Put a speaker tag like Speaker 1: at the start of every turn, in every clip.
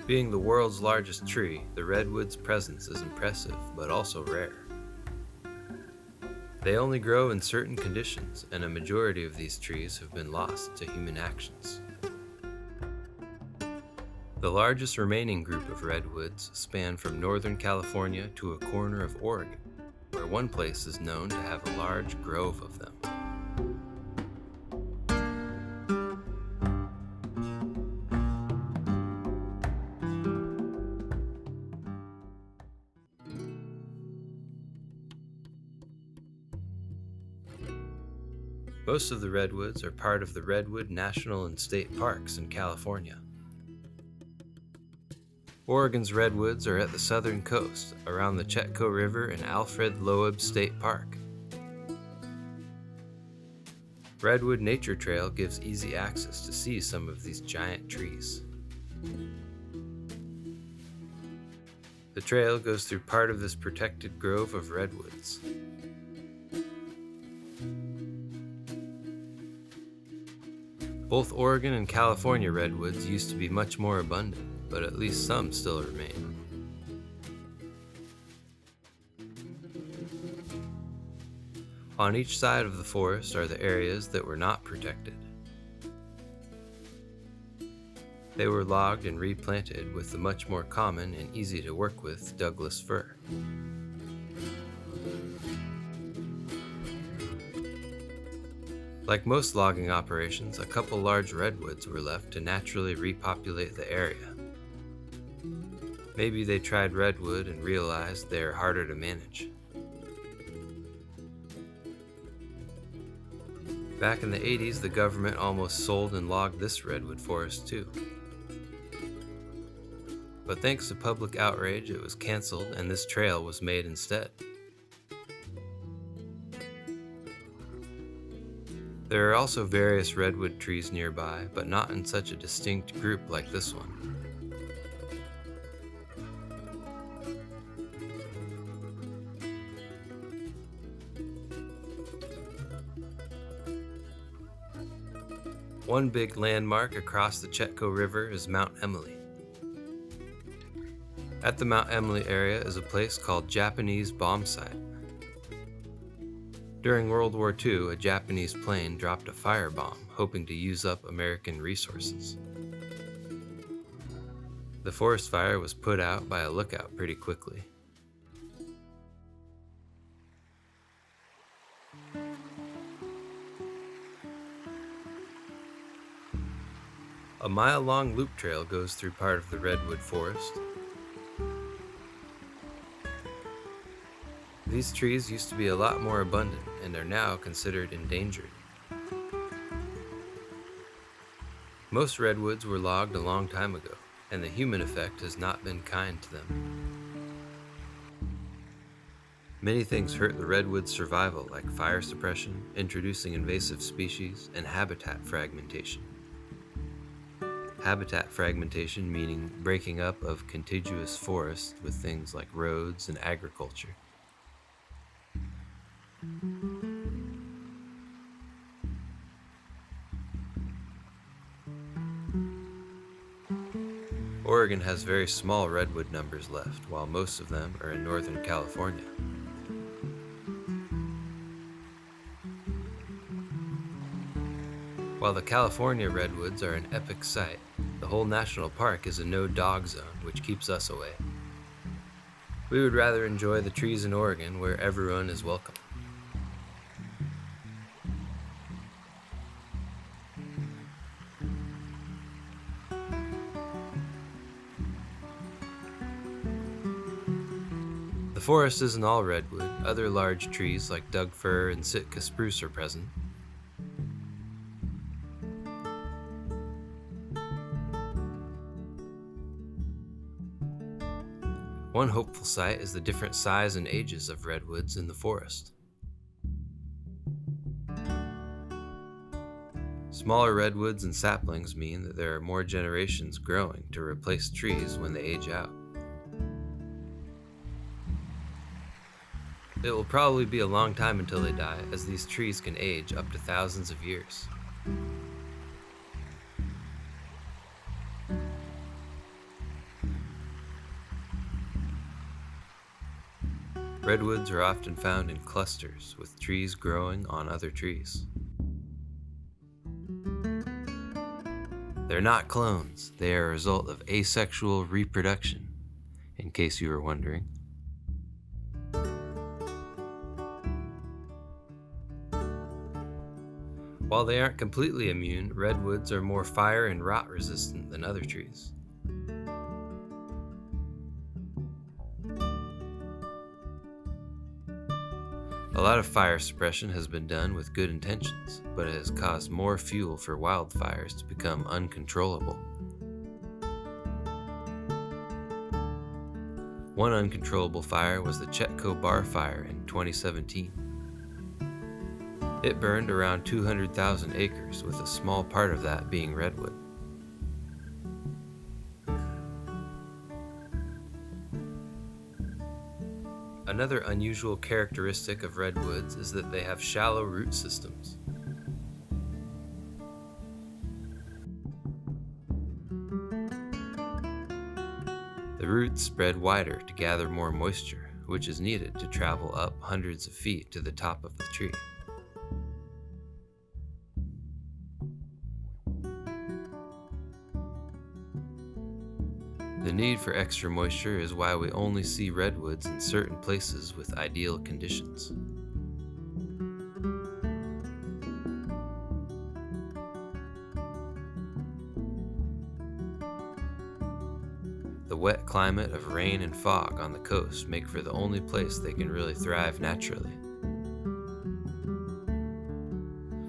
Speaker 1: Being the world's largest tree, the redwood's presence is impressive but also rare. They only grow in certain conditions, and a majority of these trees have been lost to human actions. The largest remaining group of redwoods span from northern California to a corner of Oregon, where one place is known to have a large grove of them. Most of the redwoods are part of the Redwood National and State Parks in California. Oregon's redwoods are at the southern coast, around the Chetco River and Alfred Loeb State Park. Redwood Nature Trail gives easy access to see some of these giant trees. The trail goes through part of this protected grove of redwoods. Both Oregon and California redwoods used to be much more abundant, but at least some still remain. On each side of the forest are the areas that were not protected. They were logged and replanted with the much more common and easy to work with Douglas fir. Like most logging operations, a couple large redwoods were left to naturally repopulate the area. Maybe they tried redwood and realized they are harder to manage. Back in the 80s, the government almost sold and logged this redwood forest too. But thanks to public outrage, it was canceled and this trail was made instead. There are also various redwood trees nearby, but not in such a distinct group like this one. One big landmark across the Chetco River is Mount Emily. At the Mount Emily area is a place called Japanese Bomb Site. During World War II, a Japanese plane dropped a firebomb, hoping to use up American resources. The forest fire was put out by a lookout pretty quickly. A mile-long loop trail goes through part of the Redwood Forest. These trees used to be a lot more abundant and are now considered endangered. Most redwoods were logged a long time ago, and the human effect has not been kind to them. Many things hurt the redwood's survival, like fire suppression, introducing invasive species, and habitat fragmentation. Habitat fragmentation meaning breaking up of contiguous forests with things like roads and agriculture. Oregon has very small redwood numbers left, while most of them are in Northern California. While the California redwoods are an epic sight, the whole national park is a no-dog zone, which keeps us away. We would rather enjoy the trees in Oregon where everyone is welcome. The forest isn't all redwood. Other large trees like Doug fir and Sitka spruce are present. One hopeful sight is the different size and ages of redwoods in the forest. Smaller redwoods and saplings mean that there are more generations growing to replace trees when they age out. It will probably be a long time until they die, as these trees can age up to thousands of years. Redwoods are often found in clusters, with trees growing on other trees. They're not clones, they are a result of asexual reproduction, in case you were wondering. While they aren't completely immune, redwoods are more fire and rot resistant than other trees. A lot of fire suppression has been done with good intentions, but it has caused more fuel for wildfires to become uncontrollable. One uncontrollable fire was the Chetco Bar Fire in 2017. It burned around 200,000 acres, with a small part of that being redwood. Another unusual characteristic of redwoods is that they have shallow root systems. The roots spread wider to gather more moisture, which is needed to travel up hundreds of feet to the top of the tree. The need for extra moisture is why we only see redwoods in certain places with ideal conditions. The wet climate of rain and fog on the coast make for the only place they can really thrive naturally.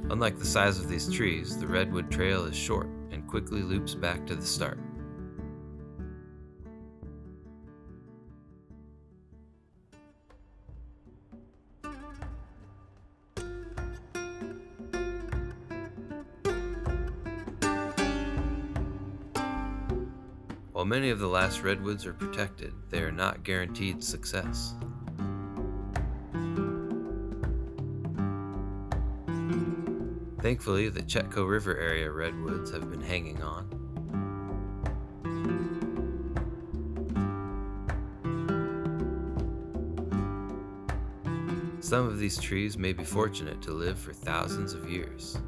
Speaker 1: Unlike the size of these trees, the Redwood Trail is short and quickly loops back to the start. While many of the last redwoods are protected, they are not guaranteed success. Thankfully, the Chetco River area redwoods have been hanging on. Some of these trees may be fortunate to live for thousands of years.